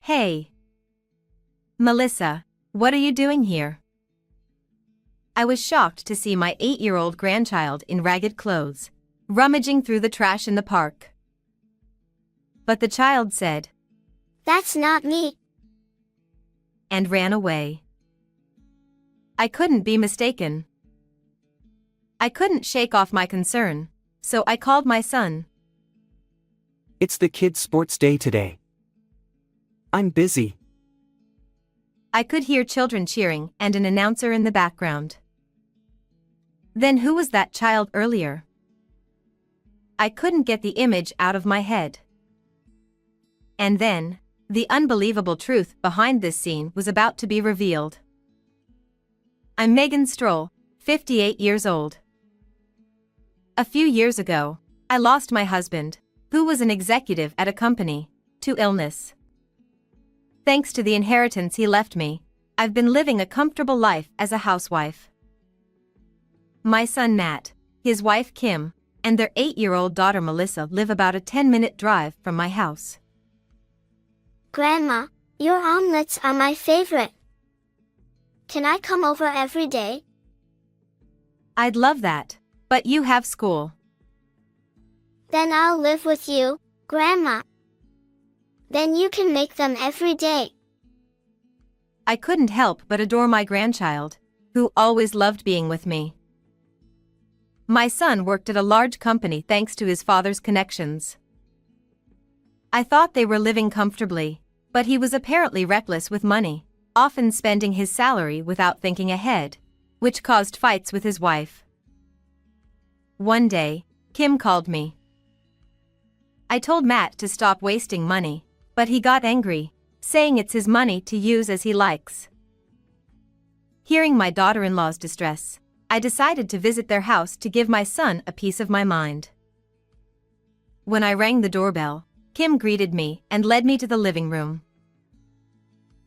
Hey. Melissa, what are you doing here? I was shocked to see my 8-year-old grandchild in ragged clothes, rummaging through the trash in the park. But the child said, "That's not me," and ran away. I couldn't be mistaken. I couldn't shake off my concern, so I called my son. It's the kids' sports day today. I'm busy. I could hear children cheering and an announcer in the background. Then who was that child earlier? I couldn't get the image out of my head. And then, the unbelievable truth behind this scene was about to be revealed. I'm Megan Stroll, 58 years old. A few years ago, I lost my husband, who was an executive at a company, to illness. Thanks to the inheritance he left me, I've been living a comfortable life as a housewife. My son Matt, his wife Kim, and their 8-year-old daughter Melissa live about a 10-minute drive from my house. "Grandma, your omelets are my favorite. Can I come over every day?" I'd love that, but you have school. "Then I'll live with you, Grandma. Then you can make them every day." I couldn't help but adore my grandchild, who always loved being with me. My son worked at a large company thanks to his father's connections. I thought they were living comfortably, but he was apparently reckless with money, often spending his salary without thinking ahead, which caused fights with his wife. One day, Kim called me. I told Matt to stop wasting money, but he got angry, saying it's his money to use as he likes. Hearing my daughter-in-law's distress, I decided to visit their house to give my son a piece of my mind. When I rang the doorbell, Kim greeted me and led me to the living room.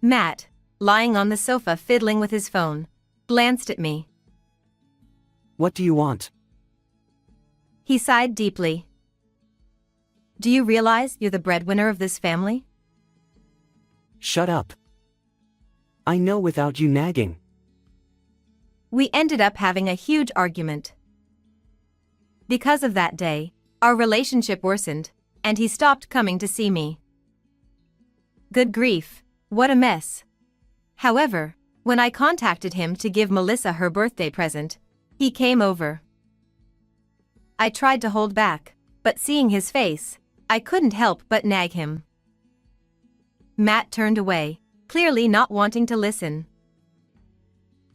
Matt, lying on the sofa fiddling with his phone, glanced at me. What do you want? He sighed deeply. Do you realize you're the breadwinner of this family? Shut up. I know without you nagging. We ended up having a huge argument. Because of that day, our relationship worsened, and he stopped coming to see me. Good grief, what a mess. However, when I contacted him to give Melissa her birthday present, he came over. I tried to hold back, but seeing his face, I couldn't help but nag him. Matt turned away, clearly not wanting to listen.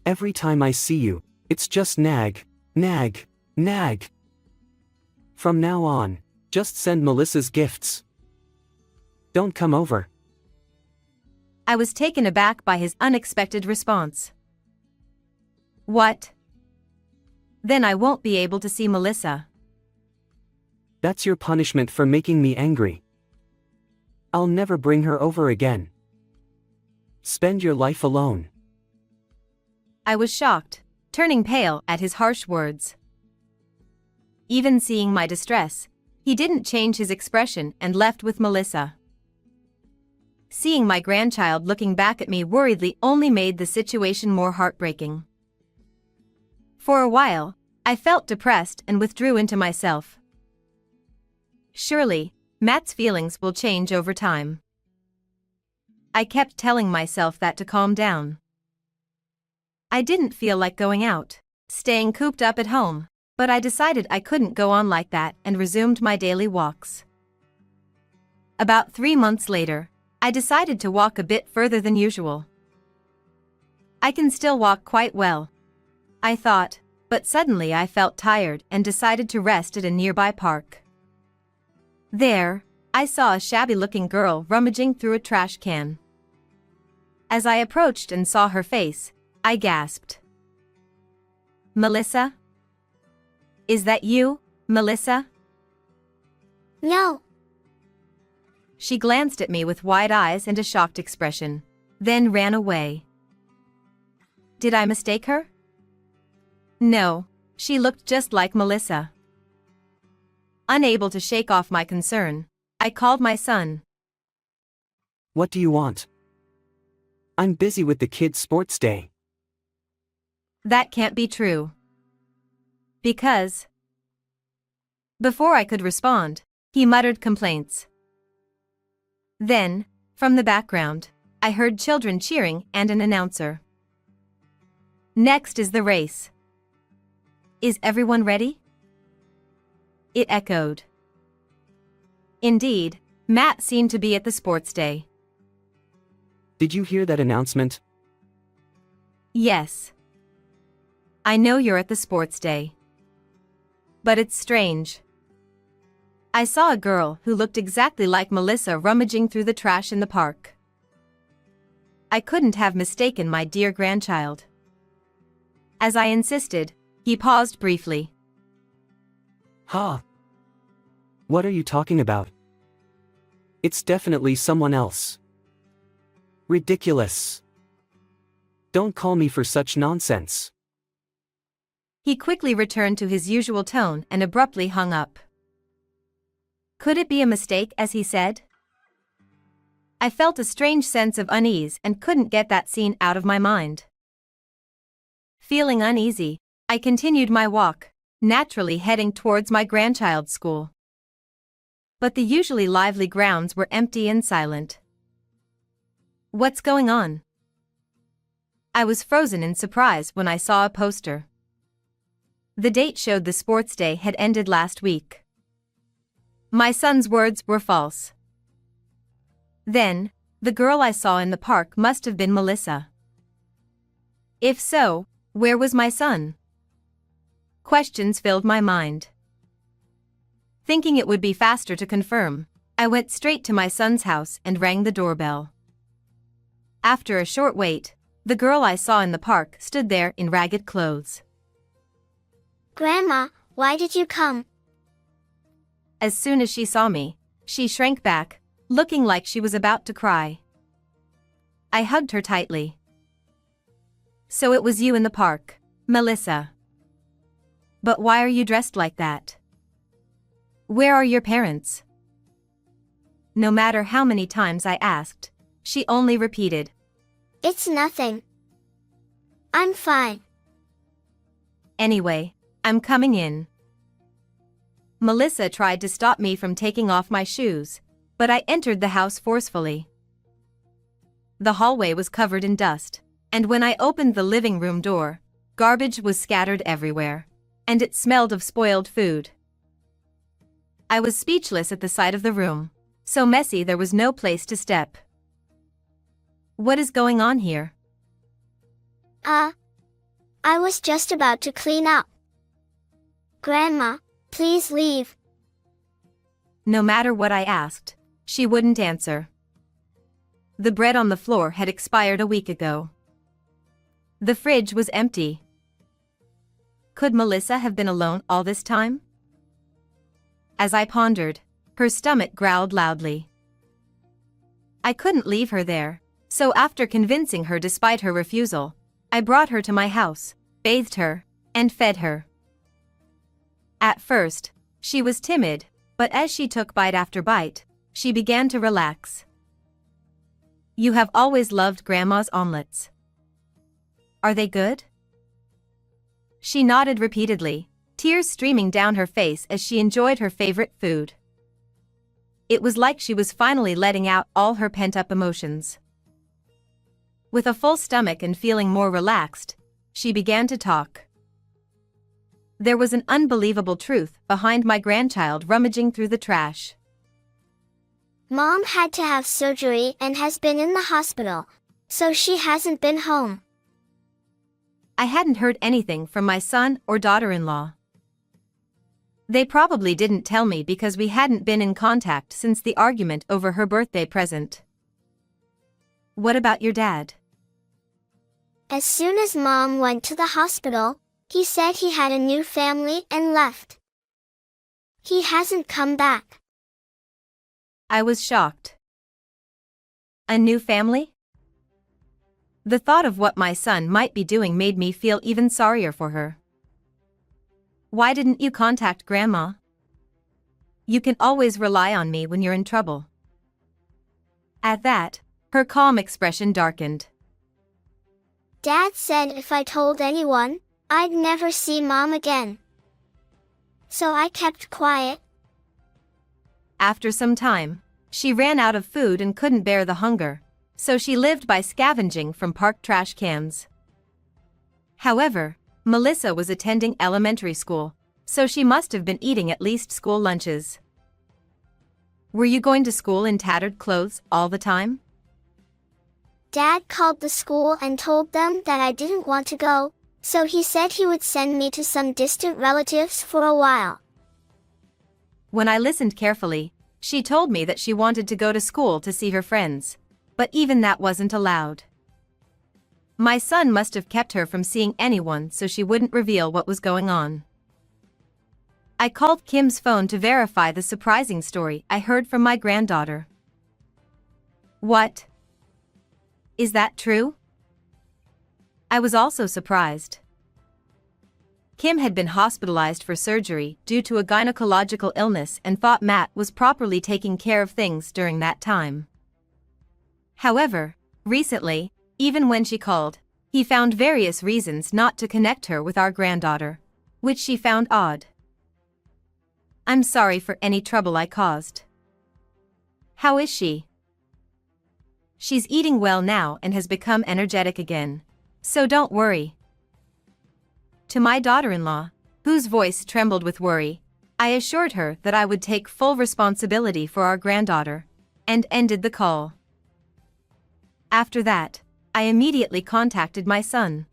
Every time I see you, it's just nag, nag, nag. From now on, just send Melissa's gifts. Don't come over. I was taken aback by his unexpected response. What? Then I won't be able to see Melissa. That's your punishment for making me angry. I'll never bring her over again. Spend your life alone. I was shocked, turning pale at his harsh words. Even seeing my distress, he didn't change his expression and left with Melissa. Seeing my grandchild looking back at me worriedly only made the situation more heartbreaking. For a while, I felt depressed and withdrew into myself. Surely, Matt's feelings will change over time. I kept telling myself that to calm down. I didn't feel like going out, staying cooped up at home, but I decided I couldn't go on like that and resumed my daily walks. About 3 months later, I decided to walk a bit further than usual. I can still walk quite well, I thought, but suddenly I felt tired and decided to rest at a nearby park. There, I saw a shabby-looking girl rummaging through a trash can. As I approached and saw her face, I gasped. Melissa? Is that you, Melissa? "No." She glanced at me with wide eyes and a shocked expression, then ran away. Did I mistake her? No, she looked just like Melissa. Unable to shake off my concern, I called my son. What do you want? I'm busy with the kids' sports day. That can't be true. Because. Before I could respond, he muttered complaints. Then, from the background, I heard children cheering and an announcer. Next is the race. Is everyone ready? It echoed. Indeed, Matt seemed to be at the sports day. Did you hear that announcement? Yes. I know you're at the sports day. But it's strange. I saw a girl who looked exactly like Melissa rummaging through the trash in the park. I couldn't have mistaken my dear grandchild. As I insisted, he paused briefly. Ha! What are you talking about? It's definitely someone else. Ridiculous. Don't call me for such nonsense. He quickly returned to his usual tone and abruptly hung up. Could it be a mistake, as he said? I felt a strange sense of unease and couldn't get that scene out of my mind. Feeling uneasy, I continued my walk, naturally heading towards my grandchild's school. But the usually lively grounds were empty and silent. What's going on? I was frozen in surprise when I saw a poster. The date showed the sports day had ended last week. My son's words were false. Then, the girl I saw in the park must have been Melissa. If so, where was my son? Questions filled my mind. Thinking it would be faster to confirm, I went straight to my son's house and rang the doorbell. After a short wait, the girl I saw in the park stood there in ragged clothes. Grandma, why did you come? As soon as she saw me, she shrank back, looking like she was about to cry. I hugged her tightly. So it was you in the park, Melissa. But why are you dressed like that? Where are your parents? No matter how many times I asked, she only repeated, It's nothing. I'm fine. Anyway, I'm coming in. Melissa tried to stop me from taking off my shoes, but I entered the house forcefully. The hallway was covered in dust, and when I opened the living room door, garbage was scattered everywhere, and it smelled of spoiled food. I was speechless at the sight of the room, so messy there was no place to step. What is going on here? I was just about to clean up. Grandma, please leave. No matter what I asked, she wouldn't answer. The bread on the floor had expired a week ago. The fridge was empty. Could Melissa have been alone all this time? As I pondered, her stomach growled loudly. I couldn't leave her there, so after convincing her despite her refusal, I brought her to my house, bathed her, and fed her. At first, she was timid, but as she took bite after bite, she began to relax. You have always loved Grandma's omelets. Are they good? She nodded repeatedly, tears streaming down her face as she enjoyed her favorite food. It was like she was finally letting out all her pent-up emotions. With a full stomach and feeling more relaxed, she began to talk. There was an unbelievable truth behind my grandchild rummaging through the trash. Mom had to have surgery and has been in the hospital, so she hasn't been home. I hadn't heard anything from my son or daughter-in-law. They probably didn't tell me because we hadn't been in contact since the argument over her birthday present. What about your dad? As soon as Mom went to the hospital, he said he had a new family and left. He hasn't come back. I was shocked. A new family? The thought of what my son might be doing made me feel even sorrier for her. Why didn't you contact Grandma? You can always rely on me when you're in trouble. At that, Her calm expression darkened. Dad said if I told anyone, I'd never see Mom again. So I kept quiet. After some time, she ran out of food and couldn't bear the hunger, so she lived by scavenging from park trash cans. However, Melissa was attending elementary school, so she must have been eating at least school lunches. Were you going to school in tattered clothes all the time? Dad called the school and told them that I didn't want to go, so he said he would send me to some distant relatives for a while. When I listened carefully, she told me that she wanted to go to school to see her friends, but even that wasn't allowed. My son must have kept her from seeing anyone so she wouldn't reveal what was going on. I called Kim's phone to verify the surprising story I heard from my granddaughter. What? Is that true? I was also surprised. Kim had been hospitalized for surgery due to a gynecological illness and thought Matt was properly taking care of things during that time. However, recently, even when she called, he found various reasons not to connect her with our granddaughter, which she found odd. I'm sorry for any trouble I caused. How is she? She's eating well now and has become energetic again, so don't worry. To my daughter-in-law, whose voice trembled with worry, I assured her that I would take full responsibility for our granddaughter, and ended the call. After that, I immediately contacted my son.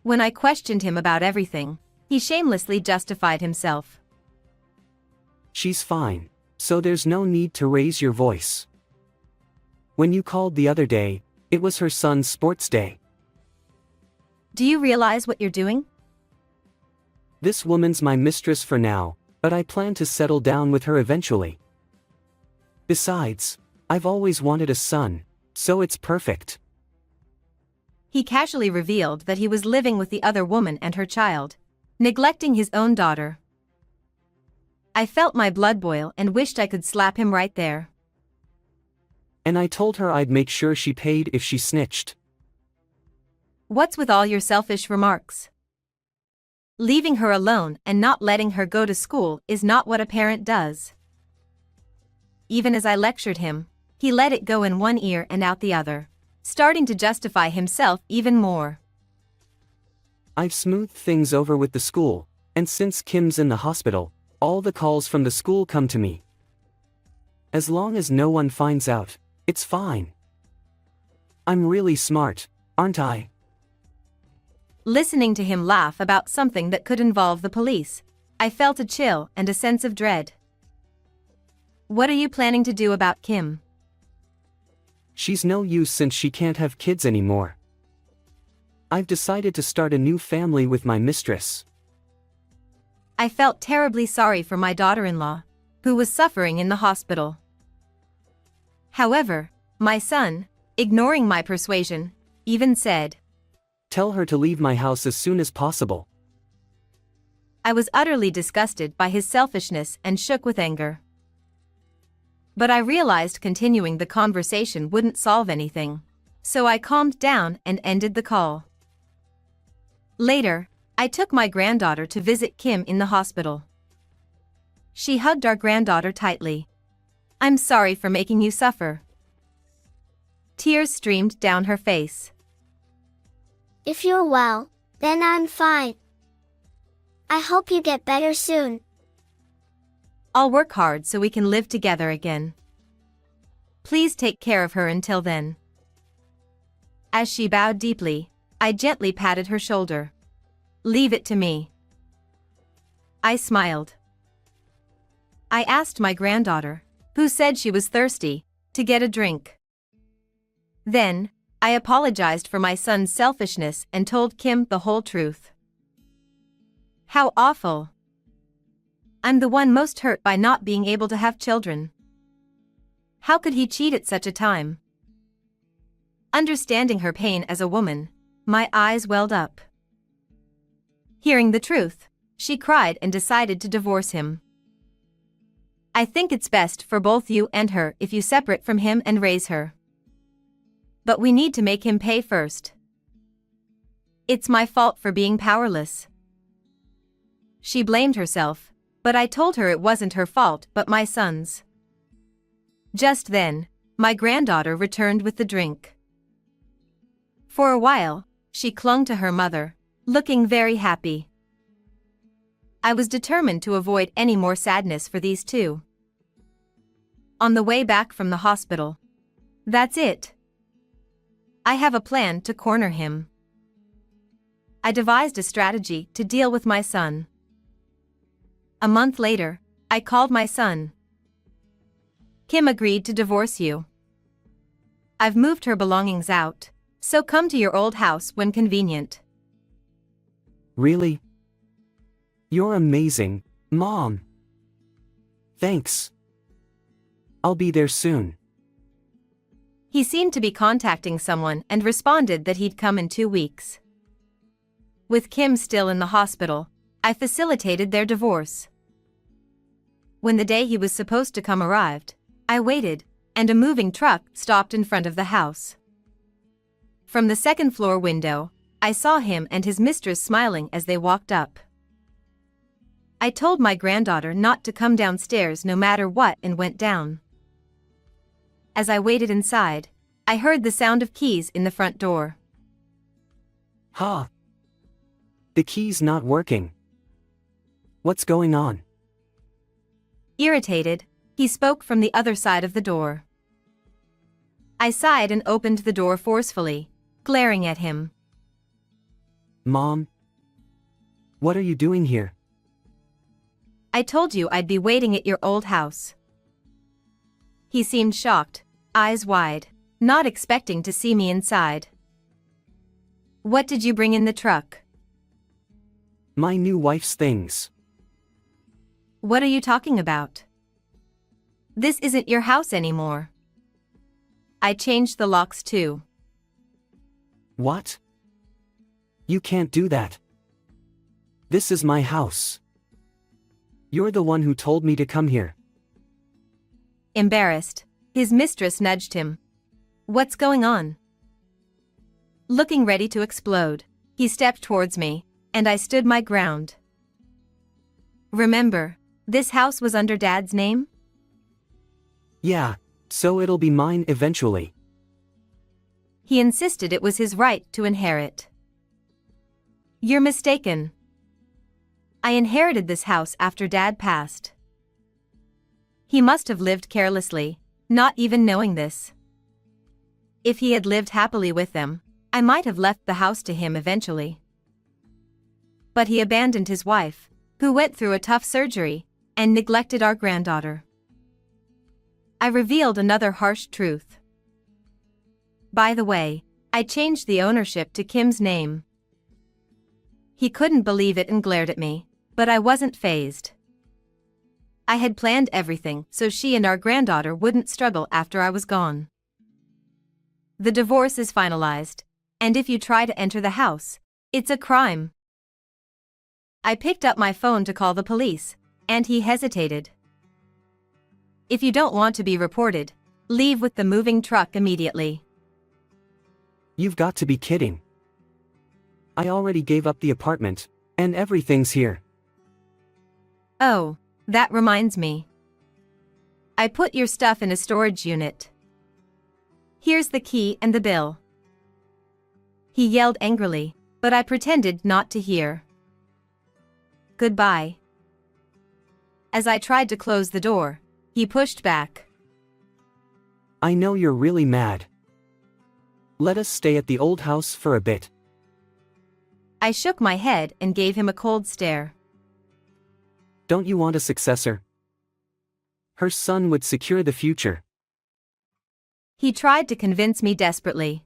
When I questioned him about everything, he shamelessly justified himself. She's fine, so there's no need to raise your voice. When you called the other day, it was her son's sports day. Do you realize what you're doing? This woman's my mistress for now, but I plan to settle down with her eventually. Besides, I've always wanted a son, so it's perfect. He casually revealed that he was living with the other woman and her child, neglecting his own daughter. I felt my blood boil and wished I could slap him right there. And I told her I'd make sure she paid if she snitched. What's with all your selfish remarks? Leaving her alone and not letting her go to school is not what a parent does. Even as I lectured him, he let it go in one ear and out the other, starting to justify himself even more. I've smoothed things over with the school, and since Kim's in the hospital, all the calls from the school come to me. As long as no one finds out, it's fine. I'm really smart, aren't I? Listening to him laugh about something that could involve the police, I felt a chill and a sense of dread. What are you planning to do about Kim? She's no use since she can't have kids anymore. I've decided to start a new family with my mistress. I felt terribly sorry for my daughter-in-law, who was suffering in the hospital. However, my son, ignoring my persuasion, even said, Tell her to leave my house as soon as possible. I was utterly disgusted by his selfishness and shook with anger. But I realized continuing the conversation wouldn't solve anything, so I calmed down and ended the call. Later, I took my granddaughter to visit Kim in the hospital. She hugged our granddaughter tightly. I'm sorry for making you suffer. Tears streamed down her face. If you're well, then I'm fine. I hope you get better soon. I'll work hard so we can live together again. Please take care of her until then. As she bowed deeply, I gently patted her shoulder. Leave it to me. I smiled. I asked my granddaughter, who said she was thirsty, to get a drink. Then, I apologized for my son's selfishness and told Kim the whole truth. How awful. I'm the one most hurt by not being able to have children. How could he cheat at such a time? Understanding her pain as a woman, my eyes welled up. Hearing the truth, she cried and decided to divorce him. I think it's best for both you and her if you separate from him and raise her. but we need to make him pay first. It's my fault for being powerless. She blamed herself, but I told her it wasn't her fault but my son's. Just then, my granddaughter returned with the drink. For a while, she clung to her mother, looking very happy. I was determined to avoid any more sadness for these two. On the way back from the hospital. That's it. I have a plan to corner him. I devised a strategy to deal with my son. A month later, I called my son. Kim agreed to divorce you. I've moved her belongings out, so come to your old house when convenient. Really? You're amazing, Mom. Thanks. I'll be there soon. He seemed to be contacting someone and responded that he'd come in 2 weeks. With Kim still in the hospital, I facilitated their divorce. When the day he was supposed to come arrived, I waited, and a moving truck stopped in front of the house. From the second-floor window, I saw him and his mistress smiling as they walked up. I told my granddaughter not to come downstairs no matter what and went down. As I waited inside, I heard the sound of keys in the front door. Ha! The key's not working. What's going on? Irritated, he spoke from the other side of the door. I sighed and opened the door forcefully, glaring at him. Mom? What are you doing here? I told you I'd be waiting at your old house. He seemed shocked, eyes wide, not expecting to see me inside. What did you bring in the truck? My new wife's things. What are you talking about? This isn't your house anymore. I changed the locks too. What? You can't do that. This is my house. You're the one who told me to come here. Embarrassed, his mistress nudged him. What's going on? Looking ready to explode, he stepped towards me, and I stood my ground. Remember, this house was under Dad's name? Yeah, so it'll be mine eventually. He insisted it was his right to inherit. You're mistaken. I inherited this house after Dad passed. He must have lived carelessly, not even knowing this. If he had lived happily with them, I might have left the house to him eventually. But he abandoned his wife, who went through a tough surgery, and neglected our granddaughter. I revealed another harsh truth. By the way, I changed the ownership to Kim's name. He couldn't believe it and glared at me, but I wasn't fazed. I had planned everything so she and our granddaughter wouldn't struggle after I was gone. The divorce is finalized, and if you try to enter the house, it's a crime. I picked up my phone to call the police, and he hesitated. If you don't want to be reported, leave with the moving truck immediately. You've got to be kidding. I already gave up the apartment, and everything's here. Oh, that reminds me. I put your stuff in a storage unit. Here's the key and the bill. He yelled angrily, but I pretended not to hear. Goodbye. As I tried to close the door, he pushed back. I know you're really mad. Let us stay at the old house for a bit. I shook my head and gave him a cold stare. Don't you want a successor? Her son would secure the future. He tried to convince me desperately.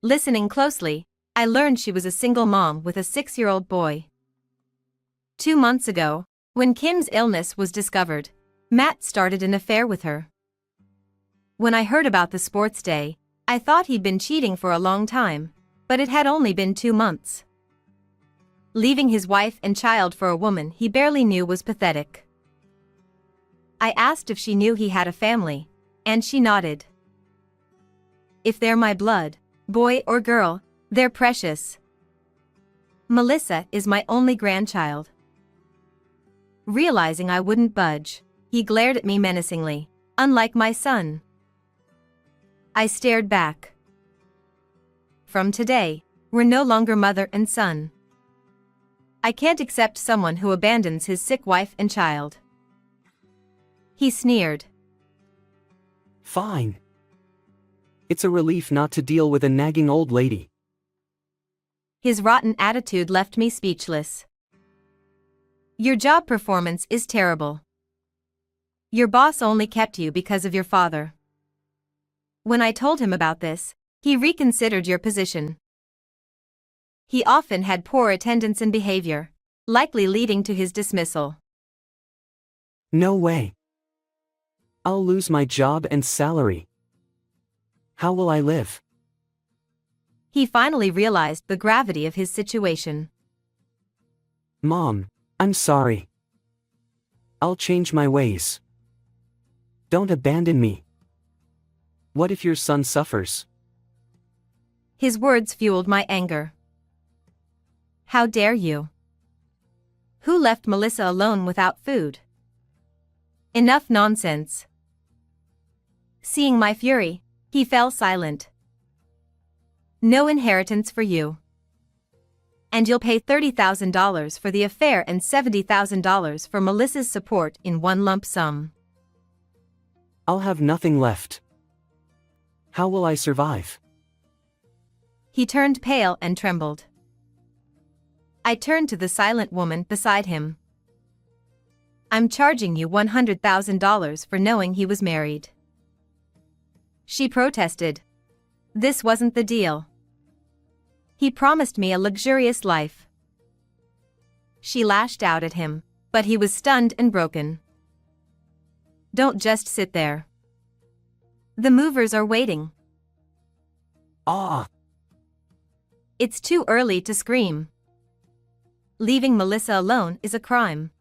Listening closely, I learned she was a single mom with a 6-year-old boy. 2 months ago, when Kim's illness was discovered, Matt started an affair with her. When I heard about the sports day, I thought he'd been cheating for a long time, but it had only been 2 months. Leaving his wife and child for a woman he barely knew was pathetic. I asked if she knew he had a family, and she nodded. If they're my blood, boy or girl, they're precious. Melissa is my only grandchild. Realizing I wouldn't budge, he glared at me menacingly, unlike my son. I stared back. From today, we're no longer mother and son. I can't accept someone who abandons his sick wife and child. He sneered. Fine. It's a relief not to deal with a nagging old lady. His rotten attitude left me speechless. Your job performance is terrible. Your boss only kept you because of your father. When I told him about this, he reconsidered your position. He often had poor attendance and behavior, likely leading to his dismissal. No way. I'll lose my job and salary. How will I live? He finally realized the gravity of his situation. Mom, I'm sorry. I'll change my ways. Don't abandon me. What if your son suffers? His words fueled my anger. How dare you? Who left Melissa alone without food? Enough nonsense. Seeing my fury, he fell silent. No inheritance for you. And you'll pay $30,000 for the affair and $70,000 for Melissa's support in one lump sum. I'll have nothing left. How will I survive? He turned pale and trembled. I turned to the silent woman beside him. I'm charging you $100,000 for knowing he was married. She protested. This wasn't the deal. He promised me a luxurious life. She lashed out at him, but he was stunned and broken. Don't just sit there. The movers are waiting. Ah! It's too early to scream. Leaving Melissa alone is a crime.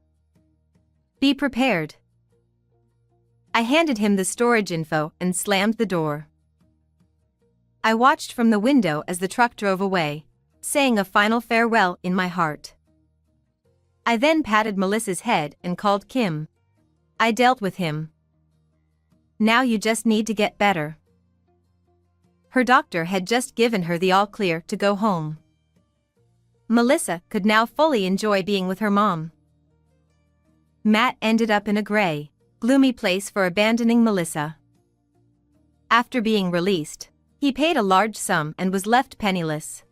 Be prepared. I handed him the storage info and slammed the door. I watched from the window as the truck drove away, saying a final farewell in my heart. I then patted Melissa's head and called Kim. I dealt with him. Now you just need to get better. Her doctor had just given her the all-clear to go home. Melissa could now fully enjoy being with her mom. Matt ended up in a gray, gloomy place for abandoning Melissa. After being released, he paid a large sum and was left penniless.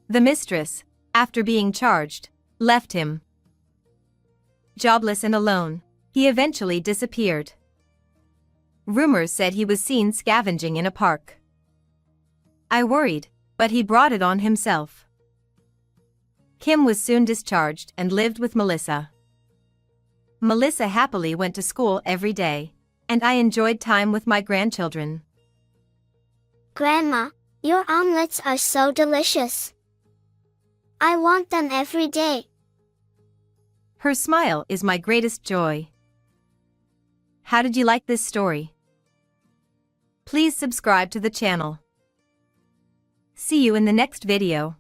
The mistress, after being charged, left him. Jobless and alone, he eventually disappeared. Rumors said he was seen scavenging in a park. I worried, but he brought it on himself. Kim was soon discharged and lived with Melissa. Melissa happily went to school every day, and I enjoyed time with my grandchildren. Grandma, your omelets are so delicious. I want them every day. Her smile is my greatest joy. How did you like this story? Please subscribe to the channel. See you in the next video.